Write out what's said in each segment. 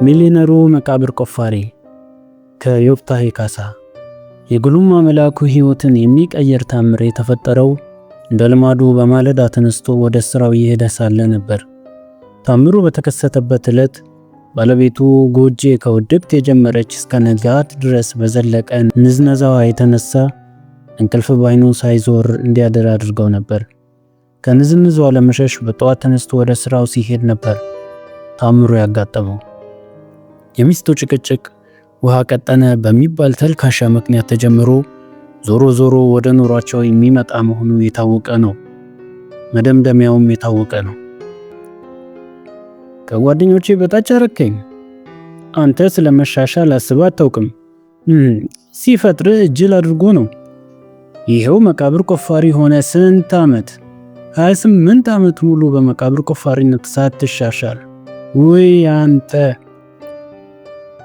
ሚሊዮነሩ መቃብር ቆፋሪ ከዮፍታሔ ካሳ። የጉሉማ መልአኩ ሕይወትን የሚቀየር ታምር የተፈጠረው እንደ ልማዱ በማለዳ ተነስቶ ወደ ስራው እየሄደ ሳለ ነበር። ታምሩ በተከሰተበት ዕለት ባለቤቱ ጎጄ ከውድቅት የጀመረች እስከ ንጋት ድረስ በዘለቀ ንዝነዛዋ የተነሳ እንቅልፍ ባይኑ ሳይዞር እንዲያደር አድርገው ነበር። ከንዝንዟ ለመሸሽ በጠዋት ተነስቶ ወደ ስራው ሲሄድ ነበር ታምሩ ያጋጠመው። የሚስቱ ጭቅጭቅ ውሃ ቀጠነ በሚባል ተልካሻ ምክንያት ተጀምሮ ዞሮ ዞሮ ወደ ኑሯቸው የሚመጣ መሆኑ የታወቀ ነው። መደምደሚያውም የታወቀ ነው። ከጓደኞቼ በታች አረከኝ። አንተ ስለመሻሻል አስበህ አታውቅም። ሲፈጥር እጅል አድርጎ ነው። ይሄው መቃብር ቆፋሪ ሆነ ስንት ዓመት 28 ዓመት ሙሉ በመቃብር ቆፋሪነት ሳትሻሻል። ወይ አንተ!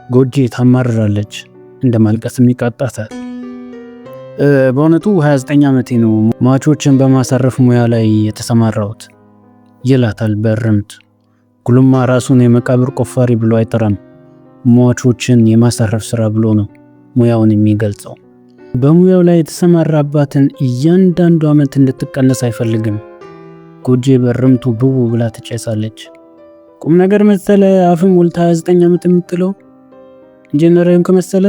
ጎጄ ታማርራለች፣ እንደ ማልቀስም ይቃጣታል። በእውነቱ 29 ዓመቴ ነው ሟቾችን በማሳረፍ ሙያ ላይ የተሰማራሁት ይላታል በእርምት። ጉሉማ ራሱን የመቃብር ቆፋሪ ብሎ አይጠራም። ሟቾችን የማሳረፍ ስራ ብሎ ነው ሙያውን የሚገልጸው። በሙያው ላይ የተሰማራባትን እያንዳንዱ ዓመት እንድትቀነስ አይፈልግም። ጎጄ በእርምቱ ብው ብላ ትጨሳለች። ቁም ነገር መሰለ አፍም ሞልታ 29 ዓመት የምትለው? ኢንጂነሪንግ ከመሰለ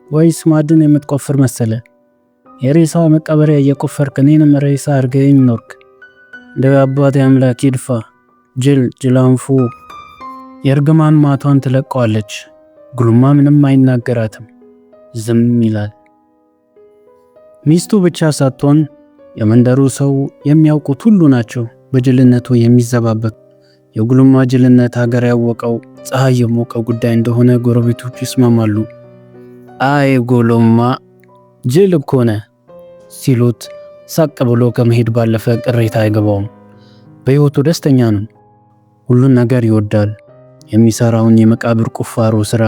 ወይስ ማዕድን የምትቆፍር መሰለ? የሬሳ መቃበሪያ እየቆፈርክ እኔንም ሬሳ አድርገኝ ኖርክ። እንደ አባቴ አምላክ ይድፋ። ጅላንፉ የእርግማን ማቷን ትለቀዋለች። ጉሉማ ምንም አይናገራትም፣ ዝም ይላል። ሚስቱ ብቻ ሳትሆን የመንደሩ ሰው የሚያውቁት ሁሉ ናቸው በጅልነቱ የሚዘባበት። የጉሉማ ጅልነት ሀገር ያወቀው ፀሐይ የሞቀው ጉዳይ እንደሆነ ጎረቤቶቹ ይስማማሉ። አይ ጉሉማ ጅል እኮ ነህ ሲሉት ሳቅ ብሎ ከመሄድ ባለፈ ቅሬታ አይገባውም። በሕይወቱ ደስተኛ ነው። ሁሉን ነገር ይወዳል። የሚሰራውን የመቃብር ቁፋሮ ስራ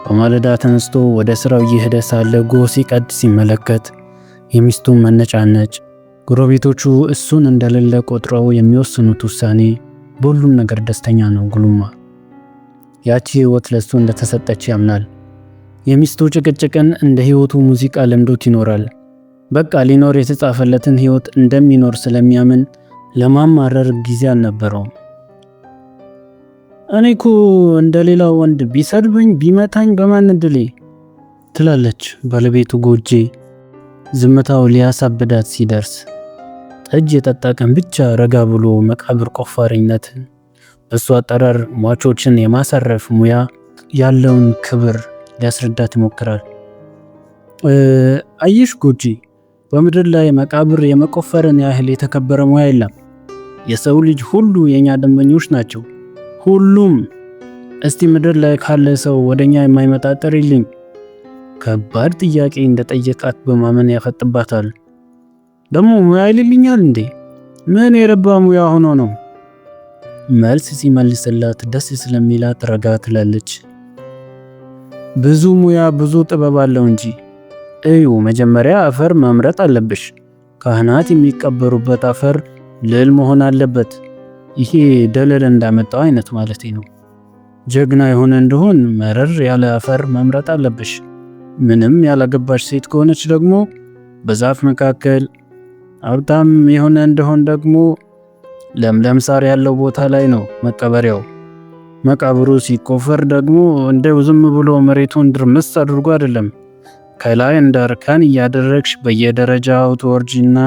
በማለዳ ተነስቶ ወደ ስራው እየሄደ ሳለ ጎህ ሲቀድ ሲመለከት የሚስቱን መነጫነጭ፣ ጎረቤቶቹ እሱን እንደሌለ ቆጥረው የሚወስኑት ውሳኔ፣ በሁሉም ነገር ደስተኛ ነው ጉሉማ። ያቺ ህይወት ለሱ እንደተሰጠች ያምናል። የሚስቱ ጭቅጭቅን እንደ ህይወቱ ሙዚቃ ለምዶት ይኖራል። በቃ ሊኖር የተጻፈለትን ህይወት እንደሚኖር ስለሚያምን ለማማረር ጊዜ አልነበረውም። እኔ እኮ እንደሌላው ወንድ ቢሰድበኝ ቢመታኝ በማን እድሌ ትላለች ባለቤቱ ጎጄ ዝምታው ሊያሳብዳት ሲደርስ። ጠጅ የጠጣ ቀን ብቻ ረጋ ብሎ መቃብር ቆፋሪነትን በሱ አጠራር ሟቾችን የማሳረፍ ሙያ ያለውን ክብር ሊያስረዳት ይሞክራል። አየሽ ጎጄ፣ በምድር ላይ መቃብር የመቆፈርን ያህል የተከበረ ሙያ የለም። የሰው ልጅ ሁሉ የኛ ደንበኞች ናቸው። ሁሉም። እስቲ ምድር ላይ ካለ ሰው ወደኛ የማይመጣ ጥሪልኝ። ከባድ ጥያቄ እንደጠየቃት በማመን ያፈጥባታል። ደግሞ ሙያ ይልልኛል እንዴ? ምን የረባ ሙያ ሆኖ ነው? መልስ ሲመልስላት ደስ ስለሚላት ረጋ ትላለች። ብዙ ሙያ ብዙ ጥበብ አለው እንጂ እዩ፣ መጀመሪያ አፈር መምረጥ አለብሽ። ካህናት የሚቀበሩበት አፈር ልል መሆን አለበት። ይሄ ደለል እንዳመጣው አይነት ማለቴ ነው። ጀግና የሆነ እንደሆን መረር ያለ አፈር መምረጥ አለብሽ። ምንም ያላገባሽ ሴት ከሆነች ደግሞ በዛፍ መካከል፣ ሀብታም የሆነ እንደሆን ደግሞ ለምለም ሳር ያለው ቦታ ላይ ነው መቀበሪያው። መቃብሩ ሲቆፈር ደግሞ እንደው ዝም ብሎ መሬቱን ድርምስ አድርጎ አይደለም። ከላይ እንደ እርከን እያደረግሽ በየደረጃው ትወርጂና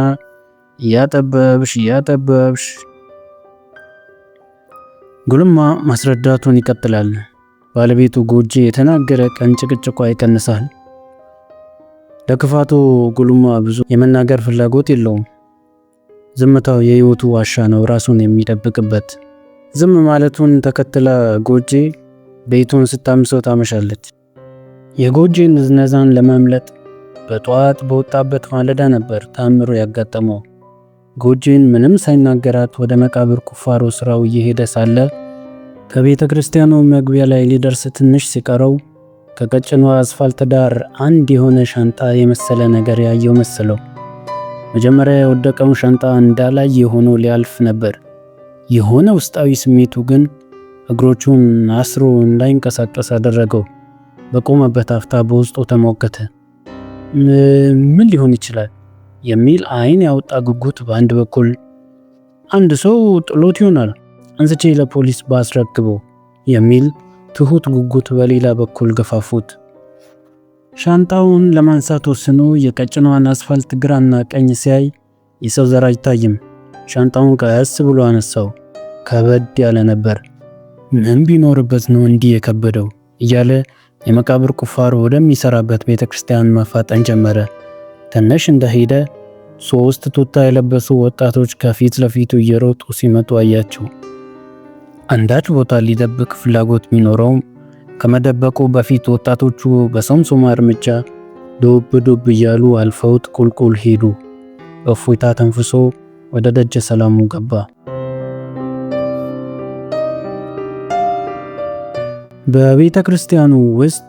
እያጠበብሽ። ጉሉማ ማስረዳቱን ይቀጥላል። ባለቤቱ ጎጄ የተናገረ ቀን ጭቅጭቋ ይቀንሳል። ለክፋቱ ጉሉማ ብዙ የመናገር ፍላጎት የለውም። ዝምታው የህይወቱ ዋሻ ነው ራሱን የሚደብቅበት። ዝም ማለቱን ተከትላ ጎጄ ቤቱን ስታምሰው ታመሻለች። የጎጄን ንዝነዛን ለማምለጥ በጠዋት በወጣበት ማለዳ ነበር ታምሩ ያጋጠመው። ጎጄን ምንም ሳይናገራት ወደ መቃብር ቁፋሮ ስራው እየሄደ ሳለ ከቤተ ክርስቲያኑ መግቢያ ላይ ሊደርስ ትንሽ ሲቀረው ከቀጭኗ አስፋልት ዳር አንድ የሆነ ሻንጣ የመሰለ ነገር ያየው መሰለው። መጀመሪያ የወደቀውን ሻንጣ እንዳላየ ሆኖ ሊያልፍ ነበር። የሆነ ውስጣዊ ስሜቱ ግን እግሮቹን አስሮ እንዳይንቀሳቀስ አደረገው። በቆመበት አፍታ በውስጡ ተሞገተ። ምን ሊሆን ይችላል የሚል አይን ያወጣ ጉጉት በአንድ በኩል፣ አንድ ሰው ጥሎት ይሆናል አንስቼ ለፖሊስ ባስረክበው የሚል ትሁት ጉጉት በሌላ በኩል ገፋፉት። ሻንጣውን ለማንሳት ወስኖ የቀጭኗን አስፋልት ግራና ቀኝ ሲያይ የሰው ዘር አይታይም። ሻንጣውን ቀስ ብሎ አነሳው። ከበድ ያለ ነበር። ምን ቢኖርበት ነው እንዲህ የከበደው እያለ የመቃብር ቁፋሮ ወደሚሰራበት ቤተክርስቲያን መፋጠን ጀመረ። ትንሽ እንደሄደ 3 ቱታ የለበሱ ወጣቶች ከፊት ለፊቱ እየሮጡ ሲመጡ አያቸው። አንዳች ቦታ ሊደብቅ ፍላጎት ቢኖረውም ከመደበቁ በፊት ወጣቶቹ በሰምሶማ እርምጃ ዱብ ዱብ እያሉ አልፈውት ቁልቁል ሄዱ። በእፎይታ ተንፍሶ ወደ ደጀ ሰላሙ ገባ። በቤተ ክርስቲያኑ ውስጥ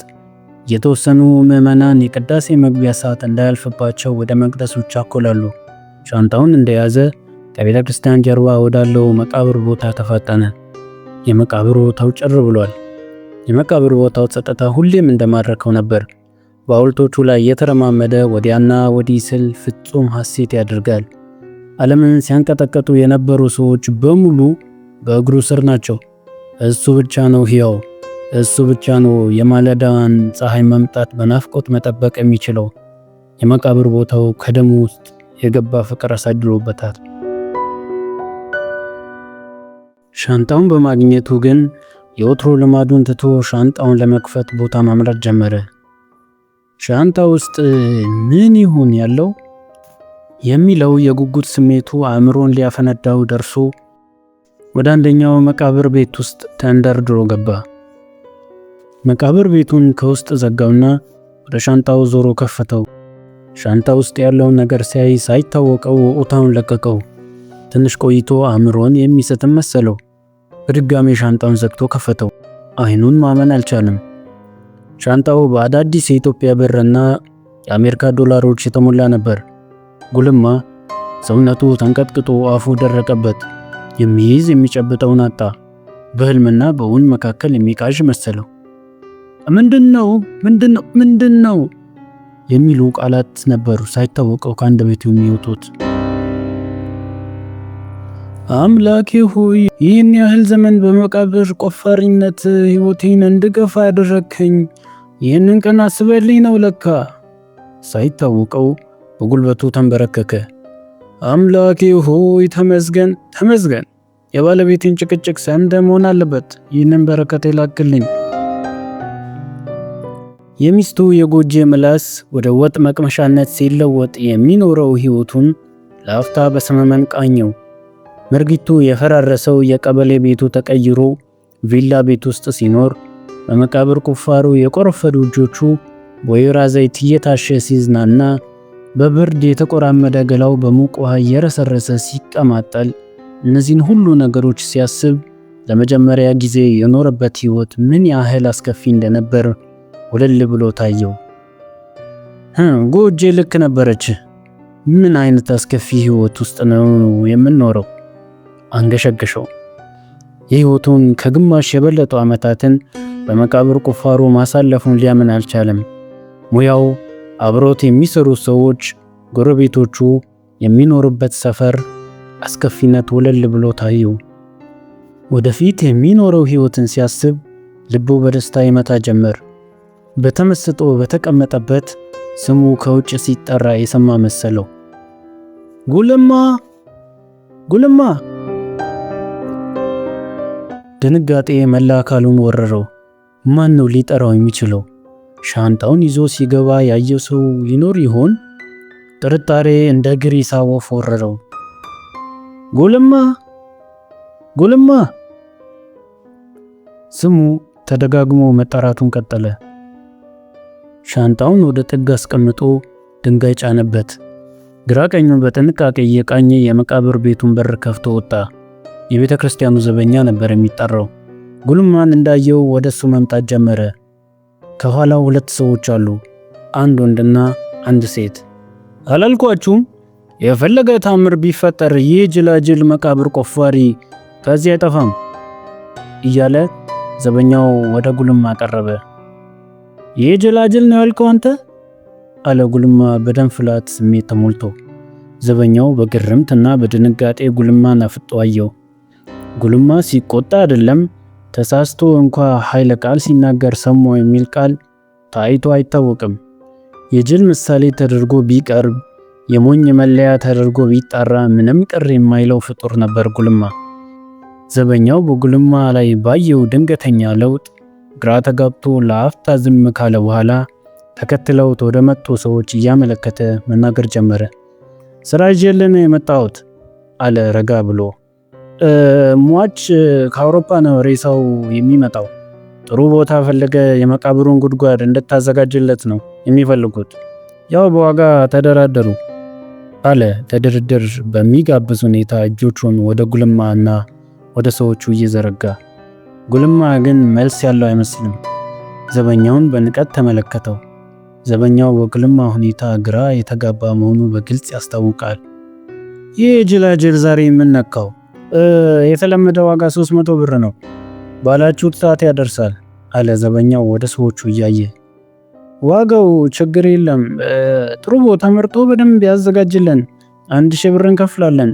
የተወሰኑ ምዕመናን የቅዳሴ መግቢያ ሰዓት እንዳያልፍባቸው ወደ መቅደሱ ይቻኮላሉ። ሻንጣውን እንደያዘ ከቤተ ክርስቲያን ጀርባ ወዳለው መቃብር ቦታ ተፋጠነ። የመቃብር ቦታው ጭር ብሏል። የመቃብር ቦታው ጸጥታ ሁሌም እንደማረከው ነበር። በሐውልቶቹ ላይ የተረማመደ ወዲያና ወዲህ ስል ፍጹም ሐሴት ያደርጋል። ዓለምን ሲያንቀጠቀጡ የነበሩ ሰዎች በሙሉ በእግሩ ስር ናቸው። እሱ ብቻ ነው ሕያው። እሱ ብቻ ነው የማለዳዋን ፀሐይ መምጣት በናፍቆት መጠበቅ የሚችለው። የመቃብር ቦታው ከደሙ ውስጥ የገባ ፍቅር አሳድሮበታል። ሻንጣውን በማግኘቱ ግን የወትሮ ልማዱን ትቶ ሻንጣውን ለመክፈት ቦታ ማምራት ጀመረ። ሻንጣ ውስጥ ምን ይሆን ያለው የሚለው የጉጉት ስሜቱ አእምሮን ሊያፈነዳው ደርሶ ወደ አንደኛው መቃብር ቤት ውስጥ ተንደርድሮ ገባ። መቃብር ቤቱን ከውስጥ ዘጋውና ወደ ሻንጣው ዞሮ ከፈተው። ሻንጣ ውስጥ ያለውን ነገር ሲያይ ሳይታወቀው ውዑታውን ለቀቀው። ትንሽ ቆይቶ አእምሮን የሚስትም መሰለው። በድጋሜ ሻንጣውን ዘግቶ ከፈተው። አይኑን ማመን አልቻለም። ሻንጣው በአዳዲስ የኢትዮጵያ ብርና የአሜሪካ ዶላሮች የተሞላ ነበር። ጉልማ ሰውነቱ ተንቀጥቅጦ አፉ ደረቀበት። የሚይዝ የሚጨብጠውን አጣ። በህልምና በእውን መካከል የሚቃዥ መሰለው። ምንድነው የሚሉ ቃላት ነበሩ ሳይታወቀው ከአንደበቱ የሚወጡት። አምላኬ ሆይ ይህን ያህል ዘመን በመቃብር ቆፋሪነት ህይወቴን እንድገፋ ያደረከኝ ይህንን ቀን አስበልኝ ነው ለካ። ሳይታወቀው በጉልበቱ ተንበረከከ። አምላኬ ሆይ ተመስገን ተመስገን። የባለቤቴን ጭቅጭቅ ሰምደ መሆን አለበት። ይህንን በረከት ይላክልኝ። የሚስቱ የጎጄ ምላስ ወደ ወጥ መቅመሻነት ሲለወጥ የሚኖረው ህይወቱን ለአፍታ በሰመመን ቃኘው። መርጊቱ የፈራረሰው የቀበሌ ቤቱ ተቀይሮ ቪላ ቤት ውስጥ ሲኖር በመቃብር ቁፋሮ የቆረፈዱ እጆቹ በወይራ ዘይት እየታሸ ሲዝናና በብርድ የተቆራመደ ገላው በሙቅ ውሃ እየረሰረሰ ሲቀማጠል እነዚህን ሁሉ ነገሮች ሲያስብ ለመጀመሪያ ጊዜ የኖረበት ህይወት ምን ያህል አስከፊ እንደነበር ወለል ብሎ ታየው። ጎጄ ልክ ነበረች። ምን አይነት አስከፊ ህይወት ውስጥ ነው የምንኖረው? አንገሸገሸው። የህይወቱን ከግማሽ የበለጡ ዓመታትን በመቃብር ቁፋሮ ማሳለፉን ሊያምን አልቻለም። ሙያው፣ አብሮት የሚሰሩ ሰዎች፣ ጎረቤቶቹ፣ የሚኖርበት ሰፈር አስከፊነት ወለል ብሎ ታየው። ወደፊት የሚኖረው ህይወትን ሲያስብ ልቡ በደስታ ይመታ ጀመር። በተመስጦ በተቀመጠበት ስሙ ከውጭ ሲጠራ የሰማ መሰለው። ጉልማ! ድንጋጤ መላ አካሉን ወረረው። ማን ነው ሊጠራው የሚችለው? ሻንጣውን ይዞ ሲገባ ያየው ሰው ይኖር ይሆን? ጥርጣሬ እንደ ግሪሳ ወፍ ወረረው። ጉልማ! ስሙ ተደጋግሞ መጠራቱን ቀጠለ። ሻንጣውን ወደ ጥግ አስቀምጦ ድንጋይ ጫነበት። ግራ ቀኙን በጥንቃቄ እየቃኘ የመቃብር ቤቱን በር ከፍቶ ወጣ። የቤተ ክርስቲያኑ ዘበኛ ነበር የሚጠራው። ጉልማን እንዳየው ወደሱ መምጣት ጀመረ። ከኋላው 2 ሰዎች አሉ፣ አንድ ወንድና አንድ ሴት። አላልኳችሁም? የፈለገ ታምር ቢፈጠር ይህ ጅላጅል መቃብር ቆፋሪ ከዚህ አይጠፋም እያለ ዘበኛው ወደ ጉልማ ቀረበ። ይህ ጅላጅል ነው ያልከው አንተ? አለ ጉልማ በደም ፍላት ስሜት ተሞልቶ። ዘበኛው በግርምትና በድንጋጤ ጉልማን አፍጦ አየው። ጉልማ ሲቆጣ አይደለም ተሳስቶ እንኳ ኃይለ ቃል ሲናገር ሰማው የሚል ቃል ታይቶ አይታወቅም። የጅል ምሳሌ ተደርጎ ቢቀርብ፣ የሞኝ መለያ ተደርጎ ቢጣራ ምንም ቅር የማይለው ፍጡር ነበር ጉልማ። ዘበኛው በጉልማ ላይ ባየው ድንገተኛ ለውጥ ግራ ተጋብቶ ለአፍታ ዝም ካለ በኋላ ተከትለውት ወደ መጡ ሰዎች እያመለከተ መናገር ጀመረ። ስራ ይዤልን የመጣሁት አለ ረጋ ብሎ። ሟች ከአውሮፓ ነው ሬሳው የሚመጣው። ጥሩ ቦታ ፈለገ የመቃብሩን ጉድጓድ እንድታዘጋጅለት ነው የሚፈልጉት። ያው በዋጋ ተደራደሩ አለ ተድርድር በሚጋብዝ ሁኔታ እጆቹን ወደ ጉልማ እና ወደ ሰዎቹ እየዘረጋ። ጉልማ ግን መልስ ያለው አይመስልም። ዘበኛውን በንቀት ተመለከተው። ዘበኛው በጉልማ ሁኔታ ግራ የተጋባ መሆኑ በግልጽ ያስታውቃል። ይህ ጅላጅል ዛሬ የምነካው የተለመደ ዋጋ 300 ብር ነው፣ ባላችሁት ሰዓት ያደርሳል አለ ዘበኛው ወደ ሰዎቹ እያየ። ዋጋው ችግር የለም፣ ጥሩ ቦታ መርጦ በደንብ ያዘጋጅልን፣ 1000 ብር እንከፍላለን።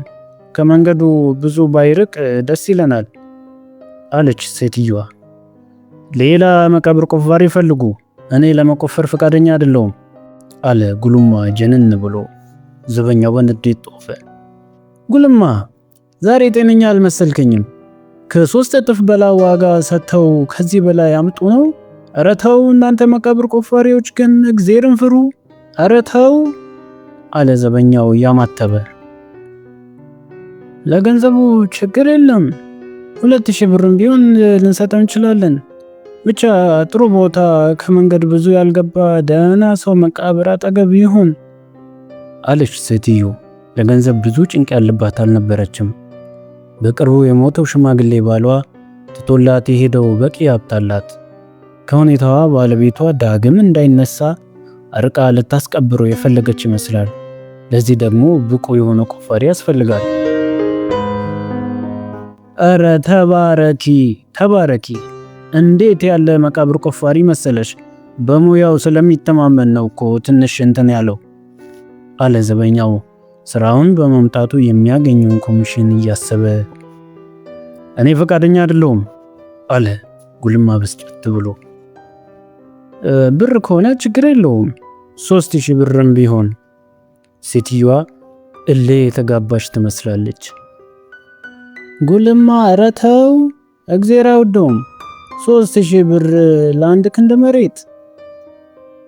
ከመንገዱ ብዙ ባይርቅ ደስ ይለናል አለች ሴትዮዋ። ሌላ መቃብር ቆፋሪ ፈልጉ፣ እኔ ለመቆፈር ፈቃደኛ አይደለሁም አለ ጉልማ ጀነን ብሎ። ዘበኛው በንዴት ጦፈ። ጉልማ ዛሬ ጤነኛ አልመሰልከኝም። ከ3 እጥፍ በላይ ዋጋ ሰጥተው ከዚህ በላይ ያምጡ ነው? ኧረ ተው እናንተ መቃብር ቆፋሪዎች ግን እግዚአብሔርን ፍሩ! ኧረ ተው አለ ዘበኛው ያማተበ። ለገንዘቡ ችግር የለም፣ 2000 ብርም ቢሆን ልንሰጠው እንችላለን። ብቻ ጥሩ ቦታ ከመንገድ ብዙ ያልገባ ደህና ሰው መቃብር አጠገብ ይሁን አለች ሴትዮ። ለገንዘብ ብዙ ጭንቅ ያለባት አልነበረችም። በቅርቡ የሞተው ሽማግሌ ባሏ ትቶላት የሄደው በቂ ሀብት አላት። ከሁኔታዋ ባለቤቷ ዳግም እንዳይነሳ አርቃ ልታስቀብረው የፈለገች ይመስላል። ለዚህ ደግሞ ብቁ የሆነ ቆፋሪ ያስፈልጋል። እረ ተባረኪ ተባረኪ! እንዴት ያለ መቃብር ቆፋሪ መሰለሽ! በሙያው ስለሚተማመን ነው እኮ ትንሽ እንትን ያለው አለ ዘበኛው ስራውን በመምጣቱ የሚያገኘውን ኮሚሽን እያሰበ። እኔ ፈቃደኛ አይደለሁም አለ ጉልማ ብስጭት ብሎ። ብር ከሆነ ችግር የለውም 3000 ብርም ቢሆን። ሴትዮዋ እሌ የተጋባች ትመስላለች። ጉልማ ኧረ ተው እግዚአብሔር አይወደውም፣ 3000 ብር ለአንድ ክንድ መሬት።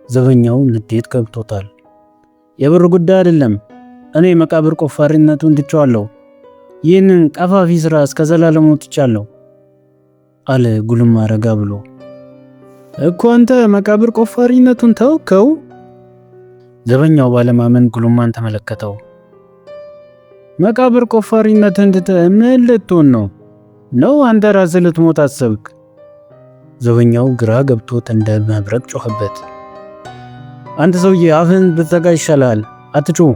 ዘበኛው ንዴት ገብቶታል። የብር ጉዳይ አይደለም፣ እኔ መቃብር ቆፋሪነቱን ትቼዋለሁ። ይህንን ቀፋፊ ስራ እስከ ዘላለሙ ትቻለሁ አለ ጉልማ ረጋ ብሎ። እኮ አንተ መቃብር ቆፋሪነቱን ተውከው? ዘበኛው ባለማመን ጉልማን ተመለከተው። መቃብር ቆፋሪነትን ትተህ ምን ልትሆን ነው አንተ ራስህ ልትሞት አሰብክ? ዘበኛው ግራ ገብቶት እንደ መብረቅ ጮኸበት። አንተ ሰውዬ አፍህን ብትዘጋ ይሻላል፣ አትጮህ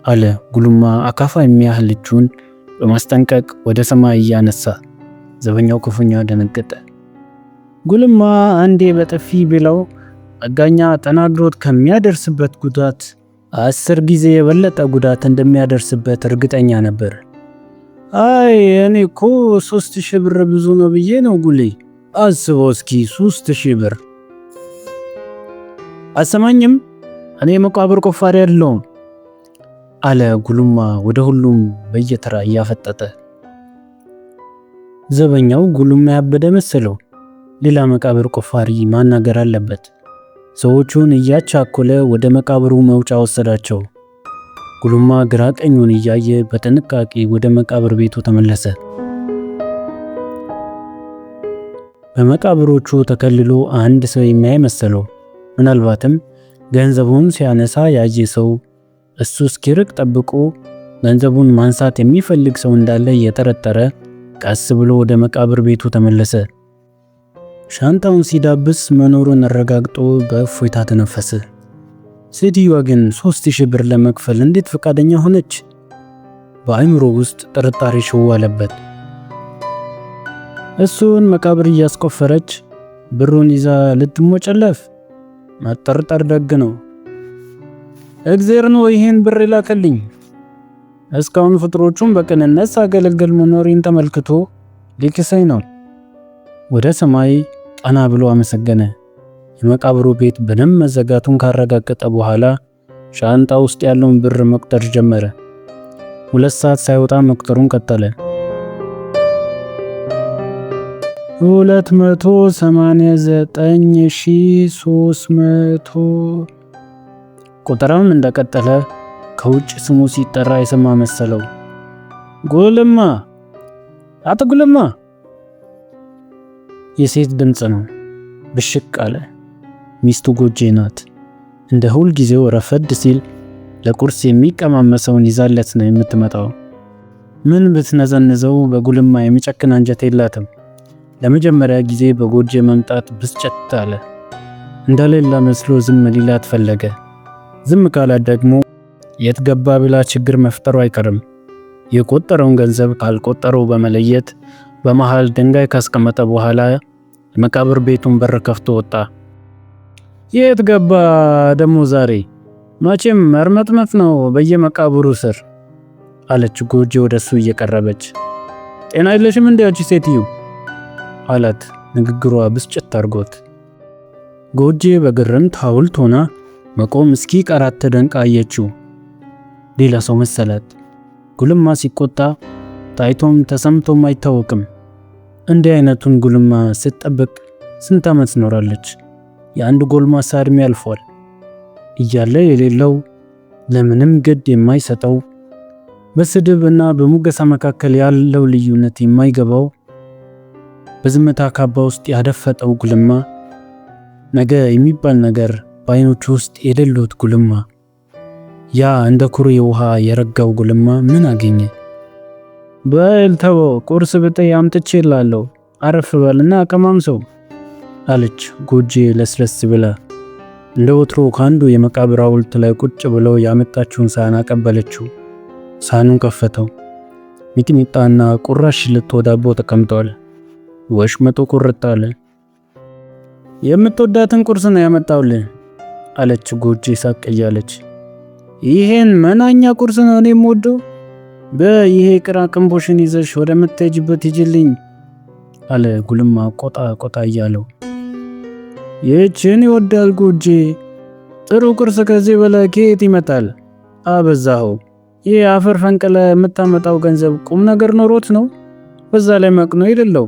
አለ ጉልማ አካፋ የሚያህል እጁን በማስጠንቀቅ ወደ ሰማይ እያነሳ። ዘበኛው ክፉኛ ደነገጠ። ጉልማ አንዴ በጥፊ ቢለው መጋኛ ተናግሮት ከሚያደርስበት ጉዳት 10 ጊዜ የበለጠ ጉዳት እንደሚያደርስበት እርግጠኛ ነበር። አይ እኔ እኮ 3000 ብር ብዙ ነው ብዬ ነው ጉሌ። አስበው እስኪ 3000 ብር። አሰማኝም እኔ መቃብር ቆፋሪ አይደለሁም አለ ጉልማ ወደ ሁሉም በየተራ እያፈጠጠ። ዘበኛው ጉልማ ያበደ መሰለው። ሌላ መቃብር ቆፋሪ ማናገር አለበት። ሰዎቹን እያቻኮለ ወደ መቃብሩ መውጫ ወሰዳቸው። ጉልማ ግራ ቀኙን እያየ በጥንቃቄ ወደ መቃብር ቤቱ ተመለሰ። በመቃብሮቹ ተከልሎ አንድ ሰው የሚያይ መሰለው። ምናልባትም ገንዘቡን ሲያነሳ ያየ ሰው እሱ እስኪርቅ ጠብቆ ገንዘቡን ማንሳት የሚፈልግ ሰው እንዳለ እየጠረጠረ ቀስ ብሎ ወደ መቃብር ቤቱ ተመለሰ። ሻንጣውን ሲዳብስ መኖሩን አረጋግጦ በእፎይታ ተነፈሰ። ሴትዮዋ ግን 3000 ብር ለመክፈል እንዴት ፈቃደኛ ሆነች? በአእምሮ ውስጥ ጥርጣሬ ሽው አለበት። እሱን መቃብር እያስቆፈረች ብሩን ይዛ ልትሞጨለፍ መጠርጠር ደግ ነው። እግዜር ነው ይሄን ብር ላከልኝ። እስካሁን ፍጥሮቹን በቅንነት ሳገለግል መኖሬን ተመልክቶ ሊክሰኝ ነው። ወደ ሰማይ ቀና ብሎ አመሰገነ። የመቃብሩ ቤት በደንብ መዘጋቱን ካረጋገጠ በኋላ ሻንጣ ውስጥ ያለውን ብር መቁጠር ጀመረ። 2 ሰዓት ሳይወጣ መቁጠሩን ቀጠለ። 289,300 ቁጥራውን እንደቀጠለ ከውጭ ስሙ ሲጠራ የሰማ መሰለው። ጉልማ፣ አቶ ጉልማ! የሴት ድምፅ ነው። ብሽቅ አለ። ሚስቱ ጎጄ ናት። እንደ ሁል ጊዜው ረፈድ ሲል ለቁርስ የሚቀማመሰውን ይዛለት ነው የምትመጣው። ምን ብትነዘንዘው በጉልማ የሚጨክን አንጀት የላትም። ለመጀመሪያ ጊዜ በጎጄ መምጣት ብስጨት አለ። እንደሌላ መስሎ ዝም ሊላት ፈለገ። ዝም ካላት ደግሞ የት ገባ ብላ ችግር መፍጠሩ አይቀርም። የቆጠረውን ገንዘብ ካልቆጠረው በመለየት በመሃል ድንጋይ ካስቀመጠ በኋላ የመቃብር ቤቱን በር ከፍቶ ወጣ። የት ገባ ደሞ ዛሬ? መቼም መርመጥመጥ ነው በየመቃብሩ ስር አለች ጎጄ ወደሱ እየቀረበች። ጤና የለሽም እንዴ አንቺ ሴትዮ አላት ንግግሯ ብስጭት አርጎት። ጎጄ በግርምት ሐውልት ሆና መቆም እስኪ ቀራት ተደንቃ አየችው። ሌላ ሰው መሰላት። ጉልማ ሲቆጣ ታይቶም ተሰምቶም አይታወቅም። እንዲህ አይነቱን ጉልማ ስትጠብቅ ስንት ዓመት ኖራለች? የአንድ ጎልማሳ እድሜ አልፏል። እያለ የሌለው ለምንም ግድ የማይሰጠው በስድብ እና በሙገሳ መካከል ያለው ልዩነት የማይገባው በዝምታ ካባ ውስጥ ያደፈጠው ጉልማ፣ ነገ የሚባል ነገር በአይኖቹ ውስጥ የሌሉት ጉልማ፣ ያ እንደ ኩሬ ውሃ የረጋው ጉልማ ምን አገኘ? በል ተወው፣ ቁርስ ብጠይ አምጥቼልሃለሁ፣ አረፍ በልና አቀማምሰው አለች ጎጄ ለስለስ ብላ። እንደ ወትሮ ካንዱ የመቃብር ሐውልት ላይ ቁጭ ብለው ያመጣችውን ሳህን አቀበለችው። ሳህኑን ከፈተው። ሚጥሚጣና ቁራሽ ሽልቶ ዳቦ ተቀምጧል። ወሽመጡ ቁርጥ አለ። የምትወዳትን ቁርስ ነው ያመጣውልህ አለች ጎጄ ሳቅ እያለች። ይሄን መናኛ ቁርስ ነው እኔ የምወደው? በይሄ ቅራቅንቦሽን ይዘሽ ወደ ምትሄጂበት ሂጂልኝ አለ ጉልማ ቆጣ ቆጣ እያለው። ይህችን ይወዳል ጎጄ። ጥሩ ቁርስ ከዚህ በላይ ከየት ይመጣል? አበዛኸው። ይህ አፈር ፈንቅለ የምታመጣው ገንዘብ ቁም ነገር ኖሮት ነው? በዛ ላይ መቅኖ የሌለው።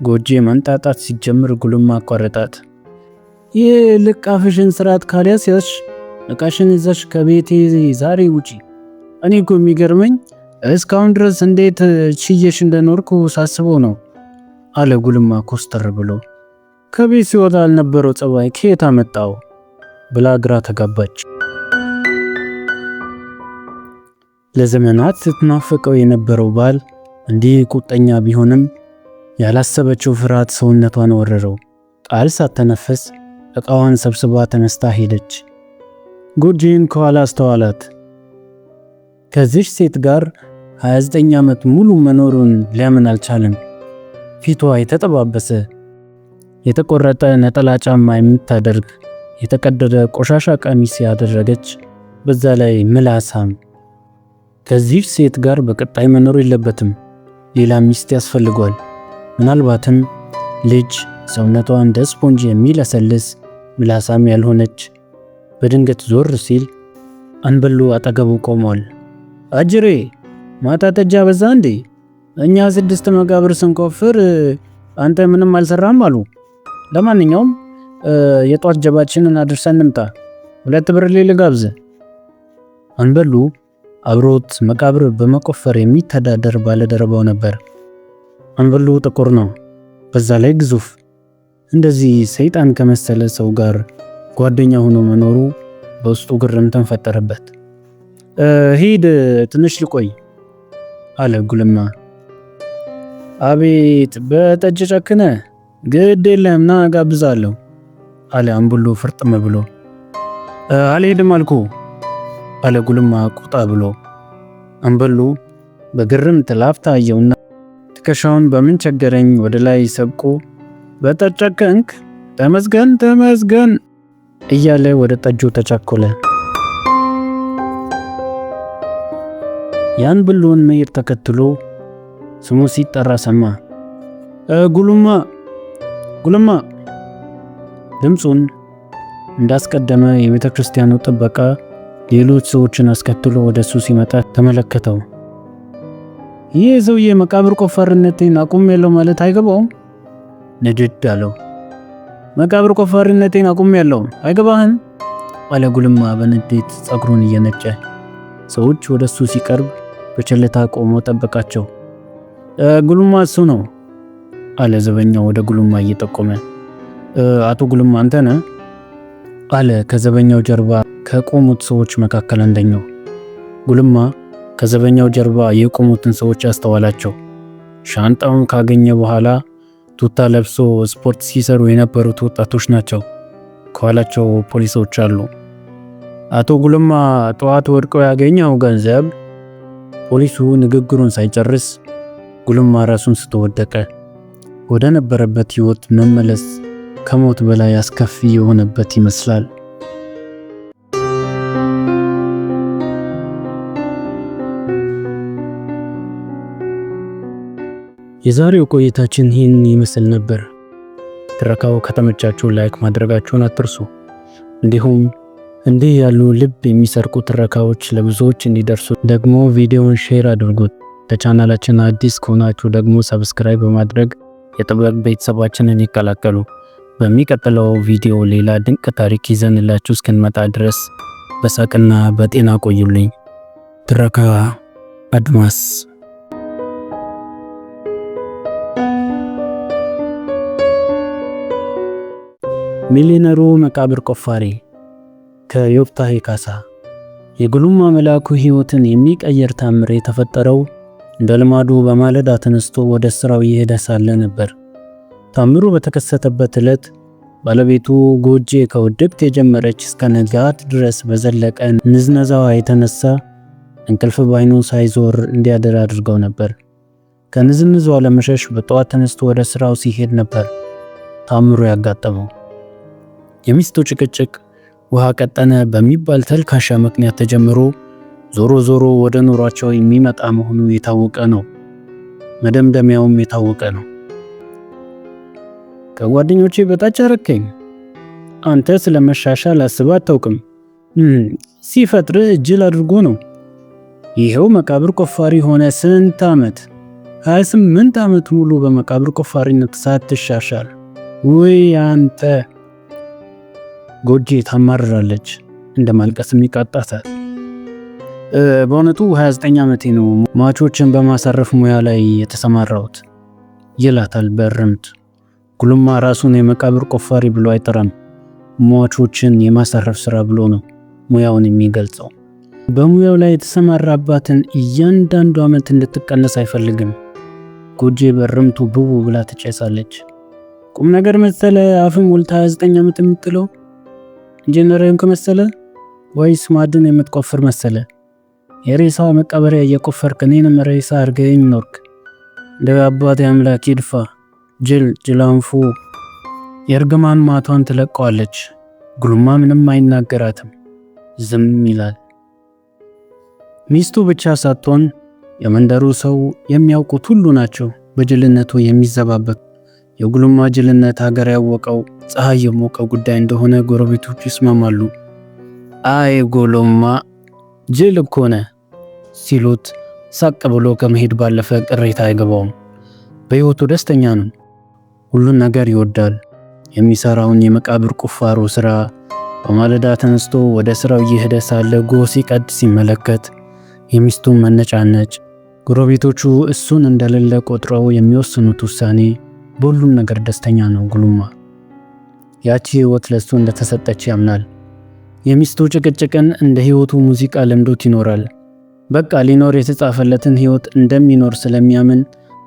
ጎጄ መንጣጣት ሲጀምር ጉልማ አቋረጣት። ይህ ልቃፍሽን ስርዓት ካልያዝሽ እቃሽን ይዘሽ ከቤቴ ዛሬ ውጪ። እኔ እኮ የሚገርመኝ እስካሁን ድረስ እንዴት ችየሽ እንደኖርኩ ሳስበው ነው አለ ጉልማ ኮስተር ብሎ። ከቤት ሲወጣ አልነበረው ጸባይ ከየት አመጣው ብላ ግራ ተጋባች። ለዘመናት ስትናፍቀው የነበረው ባል እንዲህ ቁጠኛ ቢሆንም ያላሰበችው ፍርሃት ሰውነቷን ወረረው። ቃል ሳትተነፍስ እቃዋን ሰብስባ ተነስታ ሄደች። ጎጄን ከኋላ አስተዋላት። ከዚች ሴት ጋር 29 ዓመት ሙሉ መኖሩን ሊያምን አልቻለም። ፊቷ የተጠባበሰ፣ የተቆረጠ ነጠላ ጫማ የምታደርግ፣ የተቀደደ ቆሻሻ ቀሚስ ያደረገች፣ በዛ ላይ ምላሳም። ከዚች ሴት ጋር በቀጣይ መኖር የለበትም። ሌላ ሚስት ያስፈልጓል። ምናልባትም ልጅ፣ ሰውነቷ እንደ ስፖንጅ የሚለሰልስ ምላሳም ያልሆነች። በድንገት ዞር ሲል አንበሉ አጠገቡ ቆሟል። አጅሬ ማታ ጠጃ በዛ እንዴ? እኛ 6 መቃብር ስንቆፍር አንተ ምንም አልሰራም አሉ። ለማንኛውም የጧት ጀባችንን አድርሰን እንምጣ። 2 ብር ልጋብዝ። አንበሉ አብሮት መቃብር በመቆፈር የሚተዳደር ባለደረባው ነበር። አንበሉ ጥቁር ነው፣ በዛ ላይ ግዙፍ። እንደዚህ ሰይጣን ከመሰለ ሰው ጋር ጓደኛ ሆኖ መኖሩ በውስጡ ግርምትን ፈጠረበት። ሂድ ትንሽ ልቆይ አለ ጉልማ። አቤት በጠጅ ጨክነ፣ ግድ የለም ና ጋብዛለሁ አለ አንበሉ ፍርጥም ብሎ። አልሄድም አልኩ አለ ጉልማ ቁጣ ብሎ። አንበሉ በግርምት ላፍታ አየውና ትከሻውን በምን ቸገረኝ ወደ ላይ ሰብቆ በጠጨቀንክ ተመስገን ተመስገን እያለ ወደ ጠጁ ተቻኮለ። ያን ብሎን መሄድ ተከትሎ ስሙ ሲጠራ ሰማ። ጉልማ ጉልማ። ድምፁን እንዳስቀደመ የቤተ ክርስቲያኑ ጥበቃ ሌሎች ሰዎችን አስከትሎ ወደሱ ሲመጣ ተመለከተው። ይህ ሰውዬ መቃብር ቆፋሪነቴን አቁሜያለሁ ማለት አይገባውም? ንድድ አለው። መቃብር ቆፋሪነቴን አቁሜያለሁ አይገባህም? አለ ጉልማ በንዴት ጸጉሩን እየነጨ። ሰዎች ወደሱ ሲቀርብ በቸልታ ቆሞ ጠበቃቸው። ጉልማ እሱ ነው አለ ዘበኛው ወደ ጉልማ እየጠቆመ። አቶ ጉልማ አንተ ነህ? አለ ከዘበኛው ጀርባ ከቆሙት ሰዎች መካከል አንደኛው። ጉልማ ከዘበኛው ጀርባ የቆሙትን ሰዎች አስተዋላቸው። ሻንጣውን ካገኘ በኋላ ቱታ ለብሶ ስፖርት ሲሰሩ የነበሩት ወጣቶች ናቸው። ከኋላቸው ፖሊሶች አሉ። አቶ ጉልማ ጠዋት ወድቀው ያገኘው ገንዘብ። ፖሊሱ ንግግሩን ሳይጨርስ ጉልማ ራሱን ስቶ ወደቀ። ወደ ነበረበት ህይወት መመለስ ከሞት በላይ አስከፊ የሆነበት ይመስላል። የዛሬው ቆይታችን ይህን ይመስል ነበር። ትረካው ከተመቻችሁ ላይክ ማድረጋችሁን አትርሱ። እንዲሁም እንዲህ ያሉ ልብ የሚሰርቁ ትረካዎች ለብዙዎች እንዲደርሱ ደግሞ ቪዲዮውን ሼር አድርጉት። ለቻናላችን አዲስ ከሆናችሁ ደግሞ ሰብስክራይብ በማድረግ የጥበብ ቤተሰባችንን ይቀላቀሉ። በሚቀጥለው ቪዲዮ ሌላ ድንቅ ታሪክ ይዘንላችሁ እስክንመጣ ድረስ በሳቅና በጤና ቆዩልኝ። ትረካ አድማስ። ሚሊዮነሩ መቃብር ቆፋሪ ከዮፍታሔ ካሳ። የጉልማ መልአኩ ሕይወትን የሚቀየር ታምር የተፈጠረው እንደ ልማዱ በማለዳ ተነስቶ ወደ ስራው እየሄደ ሳለ ነበር። ታምሩ በተከሰተበት ዕለት ባለቤቱ ጎጄ ከውድቅት የጀመረች እስከ ንጋት ድረስ በዘለቀ ንዝነዛዋ የተነሳ እንቅልፍ ባይኑ ሳይዞር እንዲያደር አድርገው ነበር። ከንዝንዛዋ ለመሸሽ በጠዋት ተነስቶ ወደ ስራው ሲሄድ ነበር ታምሩ ያጋጠመው። የሚስቱ ጭቅጭቅ ውሃ ቀጠነ በሚባል ተልካሻ ምክንያት ተጀምሮ ዞሮ ዞሮ ወደ ኑሯቸው የሚመጣ መሆኑ የታወቀ ነው። መደምደሚያውም የታወቀ ነው። ከጓደኞቼ በታች አረከኝ። አንተ ስለመሻሻል አስበህ አታውቅም። ሲፈጥር እጅል አድርጎ ነው። ይሄው መቃብር ቆፋሪ ሆነ ስንት ዓመት 28 ዓመት ሙሉ በመቃብር ቆፋሪነት ሳትሻሻል። ወይ አንተ። ጎጄ ታማርራለች፣ እንደ ማልቀስም ይቃጣታል። በእውነቱ 29 ዓመቴ ነው ሟቾችን በማሳረፍ ሙያ ላይ የተሰማራሁት ይላታል በእርምት። ጉልማ ራሱን የመቃብር ቆፋሪ ብሎ አይጠራም። ሟቾችን የማሳረፍ ስራ ብሎ ነው ሙያውን የሚገልጸው። በሙያው ላይ የተሰማራባትን እያንዳንዱ ዓመት እንድትቀነስ አይፈልግም። ጎጄ በእርምቱ ብቡ ብላ ትጨሳለች። ቁም ነገር መሰለ አፍም ሞልታ 29 ዓመት የምትለው? ኢንጂነሪንግ ከመሰለ ወይስ ማዕድን የምትቆፍር መሰለ? የሬሳ መቃበሪያ እየቆፈርክ እኔንም ሬሳ አድርገኝ ኖርክ። እንደ አባቴ አምላክ ይድፋ። ጅላንፉ የእርግማን ማቷን ትለቀዋለች። ጉልማ ምንም አይናገራትም፣ ዝም ይላል። ሚስቱ ብቻ ሳትሆን የመንደሩ ሰው የሚያውቁት ሁሉ ናቸው በጅልነቱ የሚዘባበት። የጉልማ ጅልነት ሀገር ያወቀው ፀሐይ የሞቀው ጉዳይ እንደሆነ ጎረቤቶቹ ይስማማሉ። አይ ጉልማ ጅል እኮ ነህ ሲሉት ሳቅ ብሎ ከመሄድ ባለፈ ቅሬታ አይገባውም። በሕይወቱ ደስተኛ ነው። ሁሉን ነገር ይወዳል። የሚሰራውን የመቃብር ቁፋሮ ስራ በማለዳ ተነስቶ ወደ ስራው እየሄደ ሳለ ጎህ ሲቀድ ሲመለከት የሚስቱን መነጫነጭ፣ ጎረቤቶቹ እሱን እንደሌለ ቆጥረው የሚወስኑት ውሳኔ፣ በሁሉም ነገር ደስተኛ ነው ጉልማ። ያቺ ህይወት ለሱ እንደተሰጠች ያምናል። የሚስቱ ጭቅጭቅን እንደ ህይወቱ ሙዚቃ ለምዶት ይኖራል። በቃ ሊኖር የተጻፈለትን ህይወት እንደሚኖር ስለሚያምን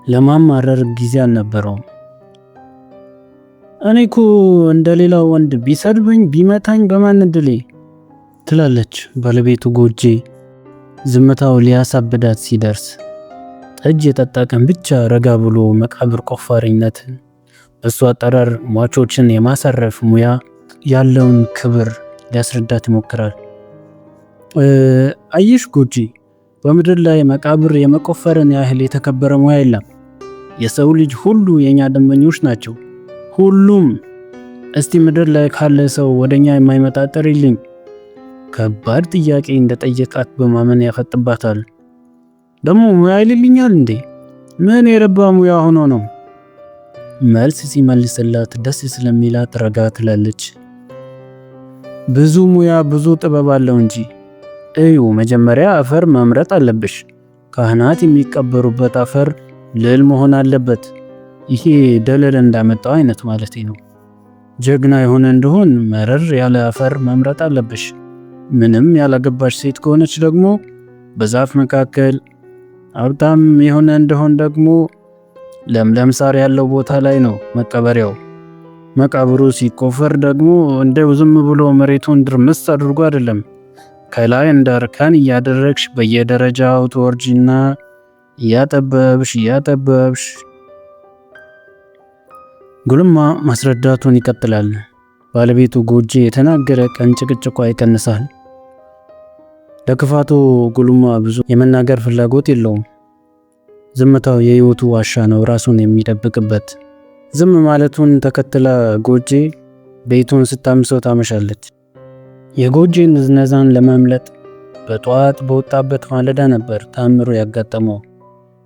ለማማረር ጊዜ አልነበረውም። እኔኩ እንደሌላው ወንድ ቢሰድበኝ ቢመታኝ በማን እድሌ ትላለች ባለቤቱ ጎጄ ዝምታው ሊያሳብዳት ሲደርስ። ጠጅ የጠጣ ቀን ብቻ ረጋ ብሎ መቃብር ቆፋሪነት፣ በሱ አጠራር ሟቾችን የማሳረፍ ሙያ ያለውን ክብር ሊያስረዳት ይሞክራል። አየሽ ጎጂ፣ በምድር ላይ መቃብር የመቆፈርን ያህል የተከበረ ሙያ የለም። የሰው ልጅ ሁሉ የኛ ደንበኞች ናቸው፣ ሁሉም። እስቲ ምድር ላይ ካለ ሰው ወደኛ የማይመጣ ጥሪልኝ። ከባድ ጥያቄ እንደጠየቃት በማመን ያፈጥባታል። ደግሞ ሙያ ይልልኛል እንዴ? ምን የረባ ሙያ ሆኖ ነው? መልስ ሲመልስላት ደስ ስለሚላት ረጋ ትላለች። ብዙ ሙያ ብዙ ጥበብ አለው እንጂ። እዩ፣ መጀመሪያ አፈር መምረጥ አለብሽ። ካህናት የሚቀበሩበት አፈር ልል መሆን አለበት። ይሄ ደለል እንዳመጣው አይነት ማለት ነው። ጀግና የሆነ እንደሆን መረር ያለ አፈር መምረጥ አለብሽ። ምንም ያላገባሽ ሴት ከሆነች ደግሞ በዛፍ መካከል፣ ሀብታም የሆነ እንደሆን ደግሞ ለምለም ሳር ያለው ቦታ ላይ ነው መቀበሪያው። መቃብሩ ሲቆፈር ደግሞ እንደው ዝም ብሎ መሬቱን ድርምስ አድርጎ አይደለም። ከላይ እንደ እርከን እያደረግሽ በየደረጃው ትወርጂና እያጠበብሽ። ጉልማ ማስረዳቱን ይቀጥላል። ባለቤቱ ጎጂ የተናገረ ቀን ጭቅጭቋ ይቀንሳል። ለክፋቱ ጉልማ ብዙ የመናገር ፍላጎት የለውም። ዝምታው የህይወቱ ዋሻ ነው፣ ራሱን የሚደብቅበት። ዝም ማለቱን ተከትላ ጎጂ ቤቱን ስታምሰው ታመሻለች። የጎጂን ንዝነዛን ለማምለጥ በጠዋት በወጣበት ማለዳ ነበር ተአምሮ ያጋጠመው።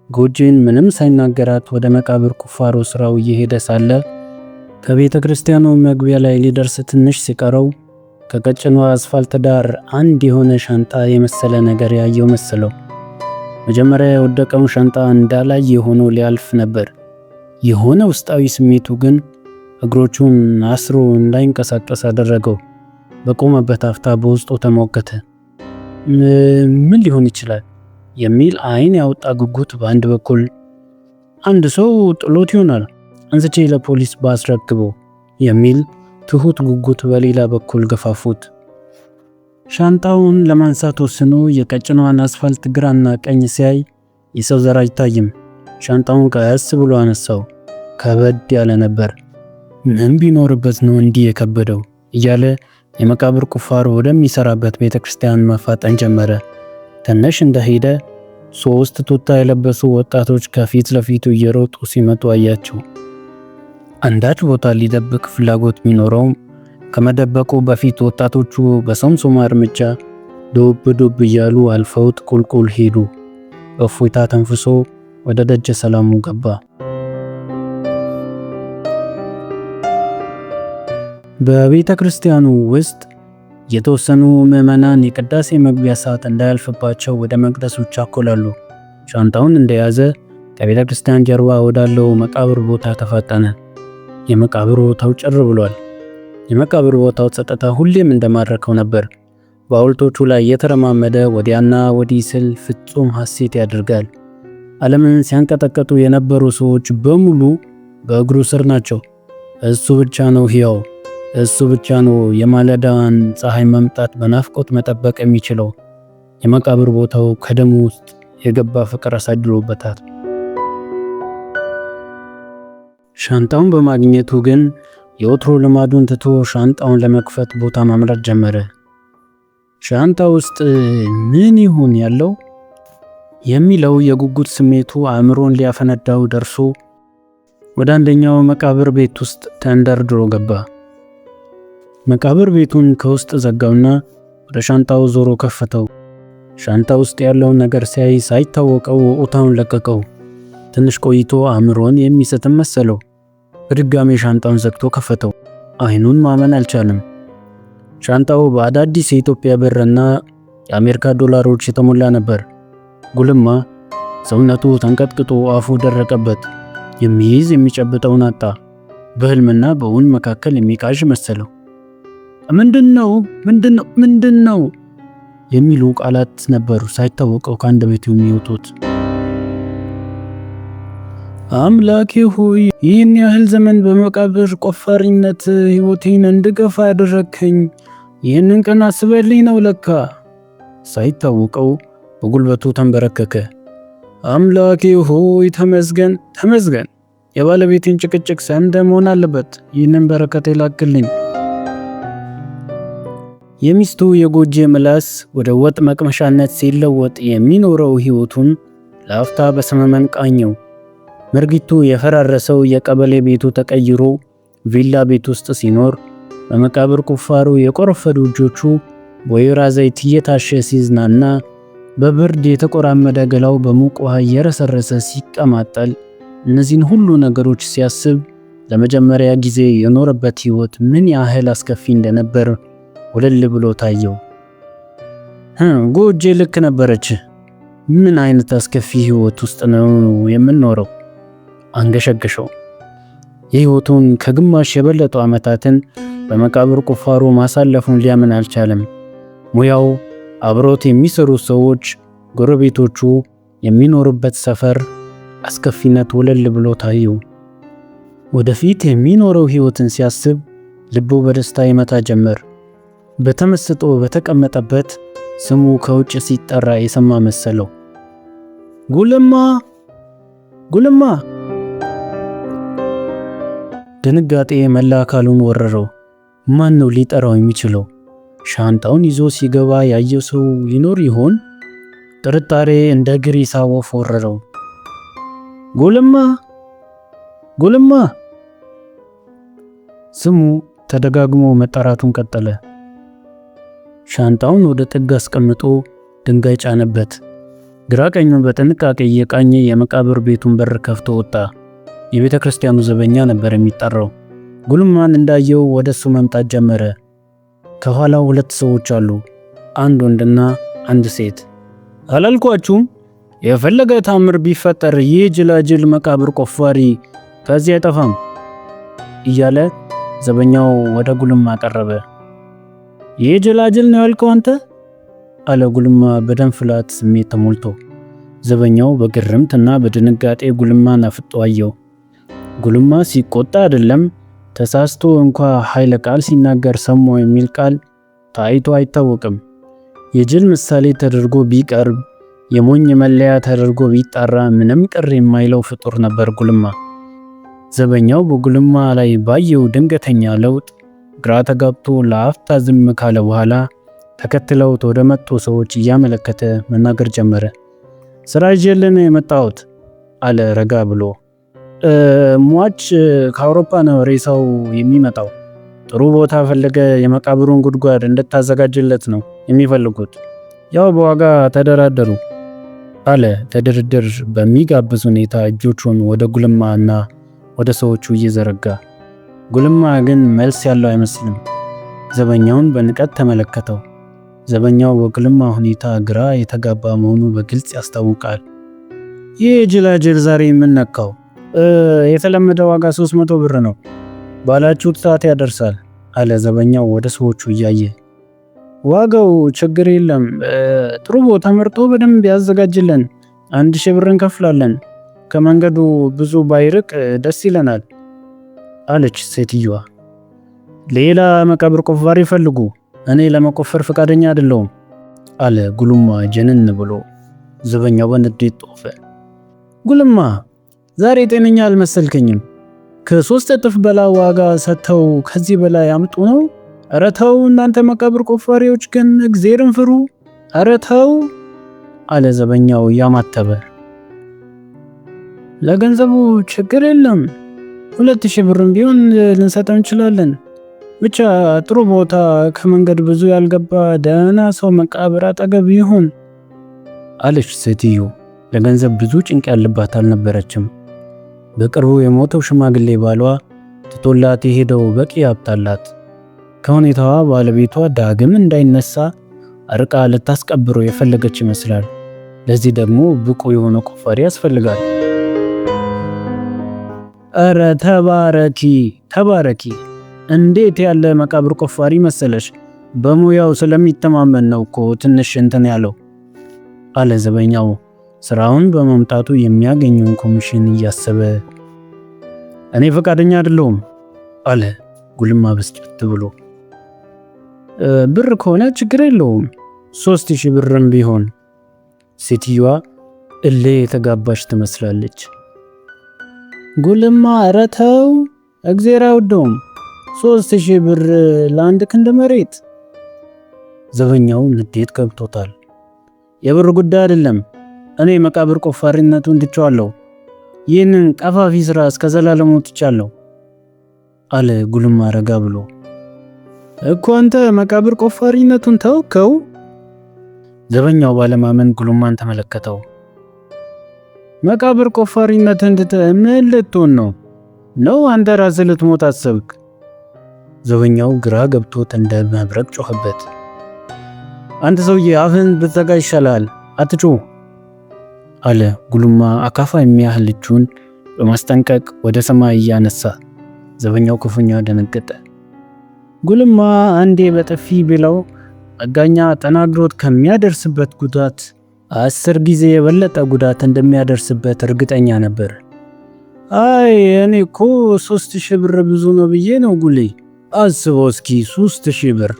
ጎጂን ምንም ሳይናገራት ወደ መቃብር ቁፋሮ ስራው እየሄደ ሳለ ከቤተ ክርስቲያኑ መግቢያ ላይ ሊደርስ ትንሽ ሲቀረው ከቀጭኗ አስፋልት ዳር አንድ የሆነ ሻንጣ የመሰለ ነገር ያየው መሰለው። መጀመሪያ የወደቀውን ሻንጣ እንዳላየ ሆኖ ሊያልፍ ነበር። የሆነ ውስጣዊ ስሜቱ ግን እግሮቹን አስሮ እንዳይንቀሳቀስ አደረገው። በቆመበት አፍታ በውስጡ ተሞገተ። ምን ሊሆን ይችላል የሚል አይን ያወጣ ጉጉት በአንድ በኩል፣ አንድ ሰው ጥሎት ይሆናል አንስቼ ለፖሊስ ባስረክበው የሚል ትሁት ጉጉት በሌላ በኩል ገፋፉት። ሻንጣውን ለማንሳት ወስኖ የቀጭኗን አስፋልት ግራና ቀኝ ሲያይ የሰው ዘር አይታይም። ሻንጣውን ቀስ ብሎ አነሳው። ከበድ ያለ ነበር። ምን ቢኖርበት ነው እንዲህ የከበደው እያለ የመቃብር ቁፋሮ ወደሚሰራበት ቤተክርስቲያን መፋጠን ጀመረ። ትንሽ እንደሄደ 3 ቱታ የለበሱ ወጣቶች ከፊት ለፊቱ እየሮጡ ሲመጡ አያቸው። አንዳች ቦታ ሊደብቅ ፍላጎት ቢኖረውም ከመደበቁ በፊት ወጣቶቹ በሶምሶማ እርምጃ ዱብ እያሉ አልፈውት ቁልቁል ሄዱ። በእፎይታ ተንፍሶ ወደ ደጀ ሰላሙ ገባ። በቤተ ክርስቲያኑ ውስጥ የተወሰኑ ምዕመናን የቅዳሴ መግቢያ ሰዓት እንዳያልፍባቸው ወደ መቅደሱ ይቻኮላሉ። ሻንጣውን እንደያዘ ከቤተ ክርስቲያን ጀርባ ወዳለው መቃብር ቦታ ተፋጠነ። የመቃብር ቦታው ጭር ብሏል። የመቃብር ቦታው ጸጥታ ሁሌም እንደማረከው ነበር። በሐውልቶቹ ላይ የተረማመደ ወዲያና ወዲህ ስል ፍጹም ሐሴት ያደርጋል። ዓለምን ሲያንቀጠቀጡ የነበሩ ሰዎች በሙሉ በእግሩ ስር ናቸው። እሱ ብቻ ነው ሕያው። እሱ ብቻ ነው የማለዳዋን ፀሐይ መምጣት በናፍቆት መጠበቅ የሚችለው። የመቃብር ቦታው ከደሙ ውስጥ የገባ ፍቅር አሳድሮበታል። ሻንጣውን በማግኘቱ ግን የወትሮ ልማዱን ትቶ ሻንጣውን ለመክፈት ቦታ ማምራት ጀመረ። ሻንጣ ውስጥ ምን ይሆን ያለው የሚለው የጉጉት ስሜቱ አእምሮን ሊያፈነዳው ደርሶ ወደ አንደኛው መቃብር ቤት ውስጥ ተንደርድሮ ገባ። መቃብር ቤቱን ከውስጥ ዘጋውና ወደ ሻንጣው ዞሮ ከፈተው። ሻንጣ ውስጥ ያለውን ነገር ሲያይ ሳይታወቀው ኡታውን ለቀቀው። ትንሽ ቆይቶ አእምሮን የሚስትም መሰለው። በድጋሜ ሻንጣውን ዘግቶ ከፈተው። አይኑን ማመን አልቻለም። ሻንጣው በአዳዲስ የኢትዮጵያ ብርና የአሜሪካ ዶላሮች የተሞላ ነበር። ጉልማ ሰውነቱ ተንቀጥቅጦ አፉ ደረቀበት። የሚይዝ የሚጨብጠውን አጣ። በህልምና በእውን መካከል የሚቃዥ መሰለው። ምንድነው የሚሉ ቃላት ነበሩ ሳይታወቀው ከአንደበቱ የሚወጡት። አምላኬ ሆይ ይህን ያህል ዘመን በመቃብር ቆፋሪነት ህይወቴን እንድገፋ ያደረከኝ ይህንን ቀን አስበልኝ ነው ለካ። ሳይታወቀው በጉልበቱ ተንበረከከ። አምላኬ ሆይ ተመስገን ተመስገን። የባለቤቴን ጭቅጭቅ ሰምተህ መሆን አለበት። ይህንን በረከት ላክልኝ። የሚስቱ የጎጄ ምላስ ወደ ወጥ መቅመሻነት ሲለወጥ የሚኖረው ሕይወቱን ለአፍታ በሰመመን ቃኘው። መርጊቱ የፈራረሰው የቀበሌ ቤቱ ተቀይሮ ቪላ ቤት ውስጥ ሲኖር በመቃብር ቁፋሮ የቆረፈዱ እጆቹ በወይራ ዘይት እየታሸ ሲዝናና በብርድ የተቆራመደ ገላው በሙቅ ውሃ እየረሰረሰ ሲቀማጠል እነዚህን ሁሉ ነገሮች ሲያስብ ለመጀመሪያ ጊዜ የኖረበት ሕይወት ምን ያህል አስከፊ እንደነበር ወለል ብሎ ታየው። ጎጄ ልክ ነበረች። ምን አይነት አስከፊ ሕይወት ውስጥ ነው የምንኖረው? አንገሸገሸው። የሕይወቱን ከግማሽ የበለጡ ዓመታትን በመቃብር ቁፋሮ ማሳለፉን ሊያምን አልቻለም። ሙያው፣ አብሮት የሚሰሩ ሰዎች፣ ጎረቤቶቹ፣ የሚኖርበት ሰፈር አስከፊነት ወለል ብሎ ታየው። ወደፊት የሚኖረው ሕይወትን ሲያስብ ልቡ በደስታ ይመታ ጀመር። በተመስጦ በተቀመጠበት ስሙ ከውጭ ሲጠራ የሰማ መሰለው። ጉልማ ጉልማ! ድንጋጤ መላ አካሉን ወረረው። ማን ነው ሊጠራው የሚችለው? ሻንጣውን ይዞ ሲገባ ያየው ሰው ይኖር ይሆን? ጥርጣሬ እንደ ግሪሳ ወፍ ወረረው። ጉልማ ጉልማ! ስሙ ተደጋግሞ መጠራቱን ቀጠለ። ሻንጣውን ወደ ጥግ አስቀምጦ ድንጋይ ጫነበት። ግራ ቀኙን በጥንቃቄ እየቃኘ የመቃብር ቤቱን በር ከፍቶ ወጣ። የቤተ ክርስቲያኑ ዘበኛ ነበር የሚጠራው። ጉልማን እንዳየው ወደሱ መምጣት ጀመረ። ከኋላው ሁለት ሰዎች አሉ፣ አንድ ወንድና አንድ ሴት። አላልኳችሁም? የፈለገ ታምር ቢፈጠር ይህ ጅላጅል መቃብር ቆፋሪ ከዚህ አይጠፋም እያለ ዘበኛው ወደ ጉልማ ቀረበ። ይህ ጅላጅል ነው ያልከው አንተ? አለ ጉልማ በደም ፍላት ስሜት ተሞልቶ። ዘበኛው በግርምትና በድንጋጤ ጉልማን አፍጦ አየው። ጉልማ ሲቆጣ አይደለም ተሳስቶ እንኳ ኃይለ ቃል ሲናገር ሰማው የሚል ቃል ታይቶ አይታወቅም። የጅል ምሳሌ ተደርጎ ቢቀርብ፣ የሞኝ መለያ ተደርጎ ቢጣራ ምንም ቅር የማይለው ፍጡር ነበር ጉልማ። ዘበኛው በጉልማ ላይ ባየው ድንገተኛ ለውጥ ግራ ተጋብቶ ለአፍታ ዝም ካለ በኋላ ተከትለውት ወደ መጡ ሰዎች እያመለከተ መናገር ጀመረ። ስራ ይዤልን የመጣሁት አለ ረጋ ብሎ። ሟች ከአውሮፓ ነው ሬሳው የሚመጣው። ጥሩ ቦታ ፈለገ የመቃብሩን ጉድጓድ እንድታዘጋጅለት ነው የሚፈልጉት። ያው በዋጋ ተደራደሩ አለ ተድርድር በሚጋብዝ ሁኔታ እጆቹን ወደ ጉልማ እና ወደ ሰዎቹ እየዘረጋ። ጉልማ ግን መልስ ያለው አይመስልም። ዘበኛውን በንቀት ተመለከተው። ዘበኛው በጉልማ ሁኔታ ግራ የተጋባ መሆኑ በግልጽ ያስታውቃል። ይህ ጅላጅል ዛሬ የምነካው የተለመደ ዋጋ 300 ብር ነው። ባላችሁት ሰዓት ያደርሳል አለ ዘበኛው ወደ ሰዎቹ እያየ። ዋጋው ችግር የለም፣ ጥሩ ቦታ መርጦ በደንብ ያዘጋጅልን። 1000 ብር እንከፍላለን። ከመንገዱ ብዙ ባይርቅ ደስ ይለናል አለች ሴትዮዋ። ሌላ መቃብር ቆፋሪ ፈልጉ፣ እኔ ለመቆፈር ፈቃደኛ አይደለሁም አለ ጉልማ ጀነን ብሎ። ዘበኛው በንዴት ጦፈ። ጉልማ ዛሬ ጤነኛ አልመሰልከኝም። ከ3 እጥፍ በላይ ዋጋ ሰጥተው ከዚህ በላይ አምጡ ነው? ኧረ ተው እናንተ መቃብር ቆፋሪዎች ግን እግዚአብሔርን ፍሩ! ኧረ ተው አለ ዘበኛው እያማተበ። ለገንዘቡ ችግር የለም፣ 2000 ብርም ቢሆን ልንሰጠው እንችላለን። ብቻ ጥሩ ቦታ ከመንገድ ብዙ ያልገባ ደህና ሰው መቃብር አጠገብ ይሁን አለች ሴትዮ። ለገንዘብ ብዙ ጭንቅ ያለባት አልነበረችም። በቅርቡ የሞተው ሽማግሌ ባሏ ትቶላት የሄደው በቂ ሀብት አላት። ከሁኔታዋ ባለቤቷ ዳግም እንዳይነሳ አርቃ ልታስቀብረው የፈለገች ይመስላል። ለዚህ ደግሞ ብቁ የሆነ ቆፋሪ ያስፈልጋል። እረ ተባረኪ ተባረኪ! እንዴት ያለ መቃብር ቆፋሪ መሰለሽ! በሙያው ስለሚተማመን ነው እኮ ትንሽ እንትን ያለው አለ ዘበኛው ስራውን በመምጣቱ የሚያገኘውን ኮሚሽን እያሰበ። እኔ ፈቃደኛ አይደለሁም አለ ጉልማ ብስጭት ብሎ። ብር ከሆነ ችግር የለውም 3000 ብርም ቢሆን። ሴትዮዋ እልህ የተጋባች ትመስላለች። ጉልማ ኧረ ተው እግዜር አይወደውም 3000 ብር ለአንድ ክንድ መሬት። ዘበኛው ንዴት ገብቶታል። የብር ጉዳይ አይደለም፣ እኔ መቃብር ቆፋሪነቱን ትቼዋለሁ። ይህንን ቀፋፊ ስራ እስከ ዘላለሙ ትቻለሁ አለ ጉልማ ረጋ ብሎ። እኮ አንተ መቃብር ቆፋሪነቱን ተውከው? ዘበኛው ባለማመን ጉልማን ተመለከተው። መቃብር ቆፋሪነትን ትተህ ምን ልትሆን ነው አንተ ራስህ ልትሞት አሰብክ? ዘበኛው ግራ ገብቶት እንደ መብረቅ ጮኸበት። አንተ ሰውዬ አፍህን ብትዘጋ ይሻላል፣ አትጩህ አለ ጉልማ አካፋ የሚያህል እጁን በማስጠንቀቅ ወደ ሰማይ እያነሳ። ዘበኛው ክፉኛ ደነገጠ። ጉልማ አንዴ በጥፊ ቢለው መጋኛ ተናግሮት ከሚያደርስበት ጉዳት 10 ጊዜ የበለጠ ጉዳት እንደሚያደርስበት እርግጠኛ ነበር። አይ እኔ እኮ 3000 ብር ብዙ ነው ብዬ ነው ጉሌ። አስበው እስኪ 3000 ብር።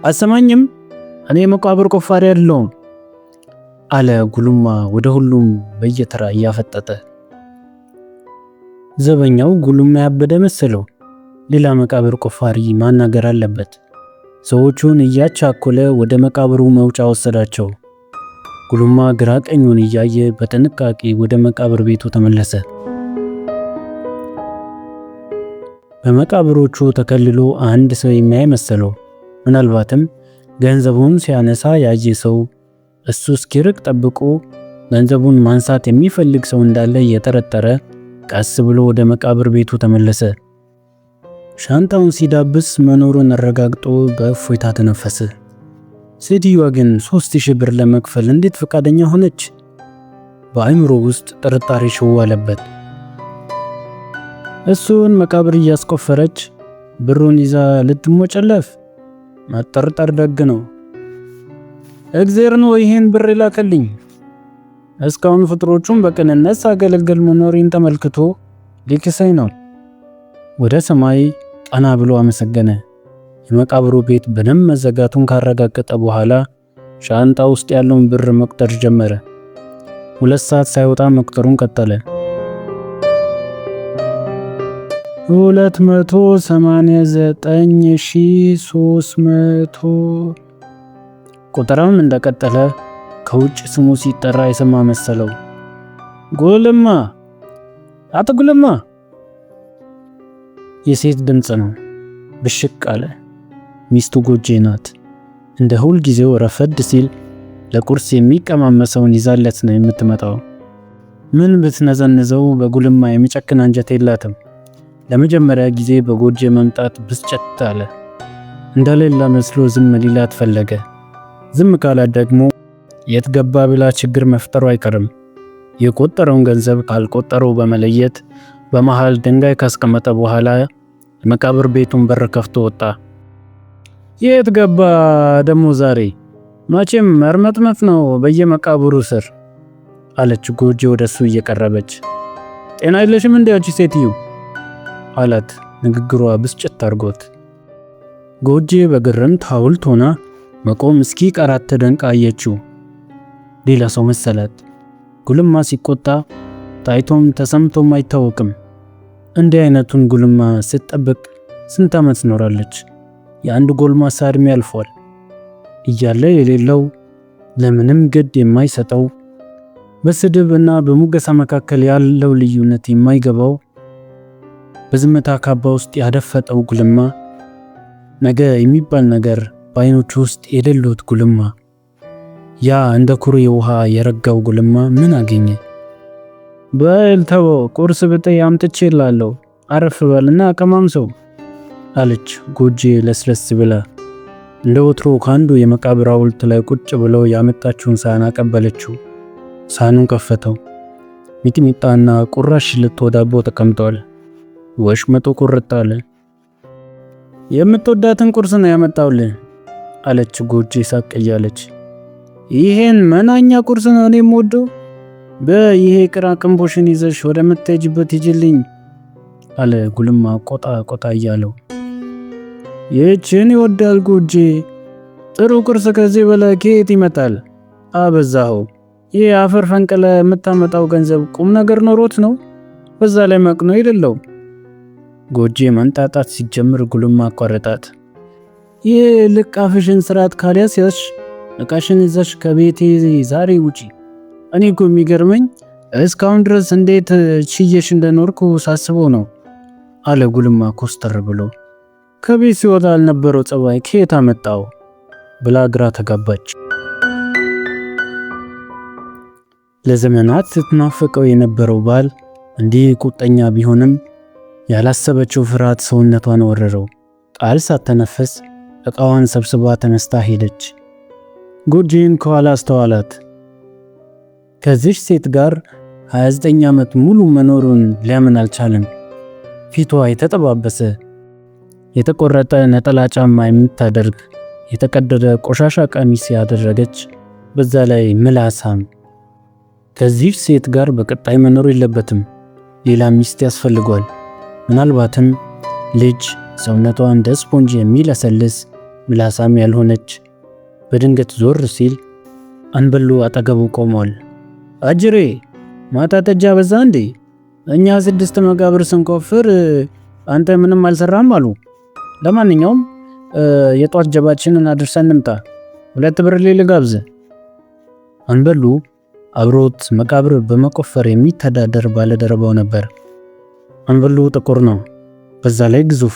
አሰማኝም እኔ መቃብር ቆፋሪ አይደለሁም አለ ጉልማ ወደ ሁሉም በየተራ እያፈጠጠ። ዘበኛው ጉልማ ያበደ መሰለው። ሌላ መቃብር ቆፋሪ ማናገር አለበት። ሰዎቹን እያቻኮለ ወደ መቃብሩ መውጫ ወሰዳቸው። ጉልማ ግራ ቀኙን እያየ በጥንቃቄ ወደ መቃብር ቤቱ ተመለሰ። በመቃብሮቹ ተከልሎ አንድ ሰው የሚያይ መሰለው። ምናልባትም ገንዘቡን ሲያነሳ ያየ ሰው እሱ እስኪርቅ ጠብቆ ገንዘቡን ማንሳት የሚፈልግ ሰው እንዳለ እየጠረጠረ ቀስ ብሎ ወደ መቃብር ቤቱ ተመለሰ። ሻንጣውን ሲዳብስ መኖሩን አረጋግጦ በእፎይታ ተነፈሰ። ሴትዮዋ ግን 3000 ብር ለመክፈል እንዴት ፈቃደኛ ሆነች? በአይምሮ ውስጥ ጥርጣሬ ሽው አለበት። እሱን መቃብር እያስቆፈረች ብሩን ይዛ ልትሞጨለፍ መጠርጠር ደግ ነው። እግዚአብሔር ነው ይሄን ብር ይላከልኝ። እስካሁን ፍጥሮቹን በቅንነት ሳገለግል መኖሬን ተመልክቶ ሊክሰኝ ነው። ወደ ሰማይ ቀና ብሎ አመሰገነ። የመቃብሩ ቤት በደንብ መዘጋቱን ካረጋገጠ በኋላ ሻንጣ ውስጥ ያለውን ብር መቁጠር ጀመረ። 2 ሰዓት ሳይወጣ መቁጠሩን ቀጠለ። 289,300 ቁጥራውን እንደቀጠለ ከውጭ ስሙ ሲጠራ የሰማ መሰለው። ጉልማ አቶ ጉልማ! የሴት ድምጽ ነው። ብሽቅ አለ። ሚስቱ ጎጄ ናት። እንደ ሁል ጊዜው ረፈድ ሲል ለቁርስ የሚቀማመሰውን ይዛለት ነው የምትመጣው። ምን ብትነዘንዘው በጉልማ የሚጨክን አንጀት የላትም። ለመጀመሪያ ጊዜ በጎጄ መምጣት ብስጨት አለ። እንደሌላ መስሎ ዝም ሊላት ፈለገ። ዝም ካላት ደግሞ የት ገባ ብላ ችግር መፍጠሩ አይቀርም። የቆጠረውን ገንዘብ ካልቆጠረው በመለየት በመሃል ድንጋይ ካስቀመጠ በኋላ የመቃብር ቤቱን በር ከፍቶ ወጣ። የት ገባ ደሞ ዛሬ? መቼም መርመጥመጥ ነው በየመቃብሩ ስር አለች ጎጄ ወደሱ እየቀረበች። ጤና የለሽም እንዴ አንቺ ሴትዮ አላት ንግግሯ ብስጭት አርጎት። ጎጄ በግርምት ሐውልት ሆና መቆም እስኪ ቀራት ተደንቃ አየችው። ሌላ ሰው መሰላት። ጉልማ ሲቆጣ ታይቶም ተሰምቶም አይታወቅም። እንዲህ አይነቱን ጉልማ ስትጠብቅ ስንት ዓመት ኖራለች? የአንድ ጎልማሳ እድሜ አልፏል። እያለ የሌለው ለምንም ግድ የማይሰጠው በስድብ እና በሙገሳ መካከል ያለው ልዩነት የማይገባው በዝምታ ካባ ውስጥ ያደፈጠው ጉልማ፣ ነገ የሚባል ነገር በአይኖቹ ውስጥ የሌሉት ጉልማ፣ ያ እንደ ኩሬ ውሃ የረጋው ጉልማ ምን አገኘ? በል ተወው፣ ቁርስ ብጤ አምጥቼልሃለሁ፣ አረፍ በልና አቀማምሰው አለች ጎጄ ለስለስ ብላ። እንደ ወትሮ ካንዱ የመቃብር ሐውልት ላይ ቁጭ ብለው ያመጣችውን ሳህን አቀበለችው። ሳህኑን ከፈተው። ሚጥሚጣና ቁራሽ ሽልቶ ዳቦ ተቀምጧል። ወሽመጦ ቁርጥ አለ። የምትወዳትን ቁርስ ነው ያመጣውልህ አለች ጎጄ ሳቅ እያለች። ይሄን መናኛ ቁርስ ነው እኔ የምወደው። በይሄ ቅራቅንቦሽን ይዘሽ ወደ ምትሄጂበት ሂጂልኝ አለ ጉልማ ቆጣ ቆጣ እያለው። ይህችን ይወዳል ጎጄ። ጥሩ ቁርስ ከዚህ በላይ ከየት ይመጣል? አበዛኸው ይህ አፈር ፈንቅለ የምታመጣው ገንዘብ ቁም ነገር ኖሮት ነው? በዛ ላይ መቅኖ የሌለው። ጎጄ መንጣጣት ሲጀምር ጉልማ አቋረጣት። ይህ ልቅ አፍሽን ስርዓት ካልያዝሽ እቃሽን ይዘሽ ከቤቴ ዛሬ ውጪ። እኔ እኮ የሚገርመኝ እስካሁን ድረስ እንዴት ችዬሽ እንደኖርኩ ሳስበው ነው አለ ጉልማ ኮስተር ብሎ። ከቤት ሲወጣ ያልነበረው ጸባይ ከየት አመጣው ብላ ግራ ተጋባች። ለዘመናት ስትናፍቀው የነበረው ባል እንዲህ ቁጠኛ ቢሆንም ያላሰበችው ፍርሃት ሰውነቷን ወረረው። ቃል ሳትተነፍስ እቃዋን ሰብስባ ተነስታ ሄደች። ጎጄን ከኋላ አስተዋላት። ከዚች ሴት ጋር 29 ዓመት ሙሉ መኖሩን ሊያምን አልቻለም። ፊቷ የተጠባበሰ፣ የተቆረጠ ነጠላ ጫማ የምታደርግ፣ የተቀደደ ቆሻሻ ቀሚስ ያደረገች፣ በዛ ላይ ምላሳም። ከዚች ሴት ጋር በቀጣይ መኖር የለበትም። ሌላ ሚስት ያስፈልጓል። ምናልባትም ልጅ፣ ሰውነቷ እንደ ስፖንጅ የሚለሰልስ ምላሳም ያልሆነች። በድንገት ዞር ሲል አንበሉ አጠገቡ ቆሟል። አጅሬ ማታ ጠጃ በዛ እንዴ? እኛ 6 መቃብር ስንቆፍር አንተ ምንም አልሰራም አሉ። ለማንኛውም የጧት ጀባችንን አድርሰን እንምጣ። 2 ብርሌ ልጋብዝ። አንበሉ አብሮት መቃብር በመቆፈር የሚተዳደር ባለደረባው ነበር። አንበሉ ጥቁር ነው፣ በዛ ላይ ግዙፍ።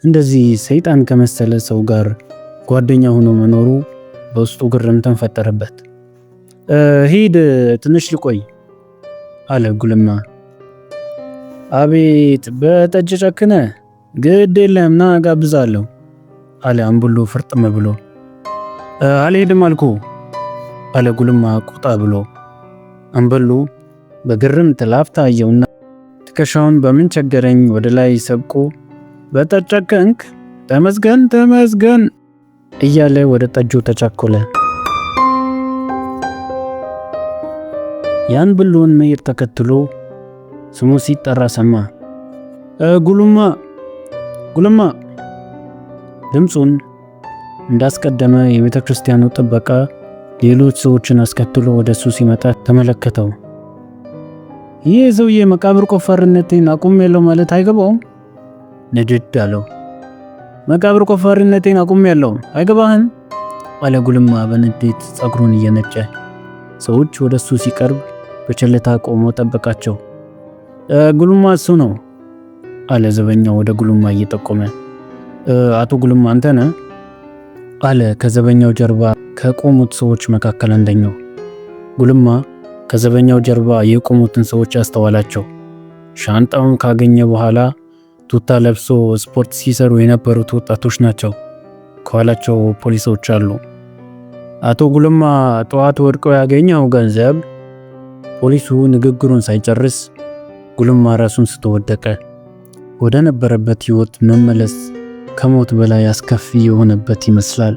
እንደዚህ ሰይጣን ከመሰለ ሰው ጋር ጓደኛ ሆኖ መኖሩ በውስጡ ግርምትን ፈጠረበት። ሂድ ትንሽ ልቆይ አለ ጉልማ። አቤት በጠጅ ጨክነ፣ ግድ የለም ና ጋብዛለሁ አለ አንበሉ ፍርጥም ብሎ። አልሄድም አልኩ አለ ጉልማ ቁጣ ብሎ። አንበሉ በግርምት ላፍታ አየውና ትከሻውን በምን ቸገረኝ ወደ ላይ ሰብቆ በጠጅ ጨከንክ፣ ተመስገን ተመስገን እያለ ወደ ጠጁ ተቻኮለ። የአንበሉን መሄድ ተከትሎ ስሙ ሲጠራ ሰማ። ጉልማ ጉልማ። ድምፁን እንዳስቀደመ የቤተ ክርስቲያኑ ጥበቃ ሌሎች ሰዎችን አስከትሎ ወደሱ ሲመጣ ተመለከተው። ይህ ሰውዬ መቃብር ቆፋሪነቴን አቁሜያለሁ ማለት አይገባውም? ንድድ አለው። መቃብር ቆፋሪነቴን አቁሜያለሁ አይገባህም? አለ ጉልማ በንዴት ጸጉሩን እየነጨ። ሰዎች ወደሱ ሲቀርብ በቸልታ ቆሞ ጠበቃቸው። ጉልማ እሱ ነው አለ ዘበኛው ወደ ጉልማ እየጠቆመ። አቶ ጉልማ አንተ ነህ? አለ ከዘበኛው ጀርባ ከቆሙት ሰዎች መካከል አንደኛው። ጉልማ ከዘበኛው ጀርባ የቆሙትን ሰዎች አስተዋላቸው። ሻንጣውን ካገኘ በኋላ ቱታ ለብሶ ስፖርት ሲሰሩ የነበሩት ወጣቶች ናቸው። ከኋላቸው ፖሊሶች አሉ። አቶ ጉልማ ጠዋት ወድቀው ያገኘው ገንዘብ። ፖሊሱ ንግግሩን ሳይጨርስ ጉልማ ራሱን ስተወደቀ። ወደ ነበረበት ህይወት መመለስ ከሞት በላይ አስከፊ የሆነበት ይመስላል።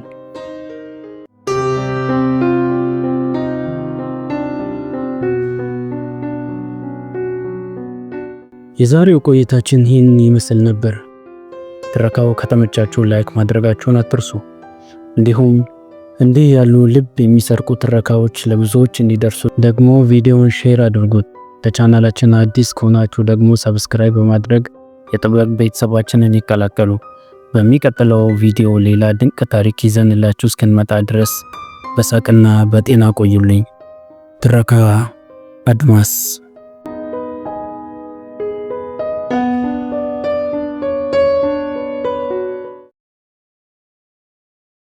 የዛሬው ቆይታችን ይህን ይመስል ነበር። ትረካው ከተመቻችሁ ላይክ ማድረጋችሁን አትርሱ። እንዲሁም እንዲህ ያሉ ልብ የሚሰርቁ ትረካዎች ለብዙዎች እንዲደርሱ ደግሞ ቪዲዮውን ሼር አድርጉት። ለቻናላችን አዲስ ከሆናችሁ ደግሞ ሰብስክራይብ በማድረግ የጥበብ ቤተሰባችንን ይቀላቀሉ። በሚቀጥለው ቪዲዮ ሌላ ድንቅ ታሪክ ይዘንላችሁ እስክንመጣ ድረስ በሳቅና በጤና ቆዩልኝ። ትረካ አድማስ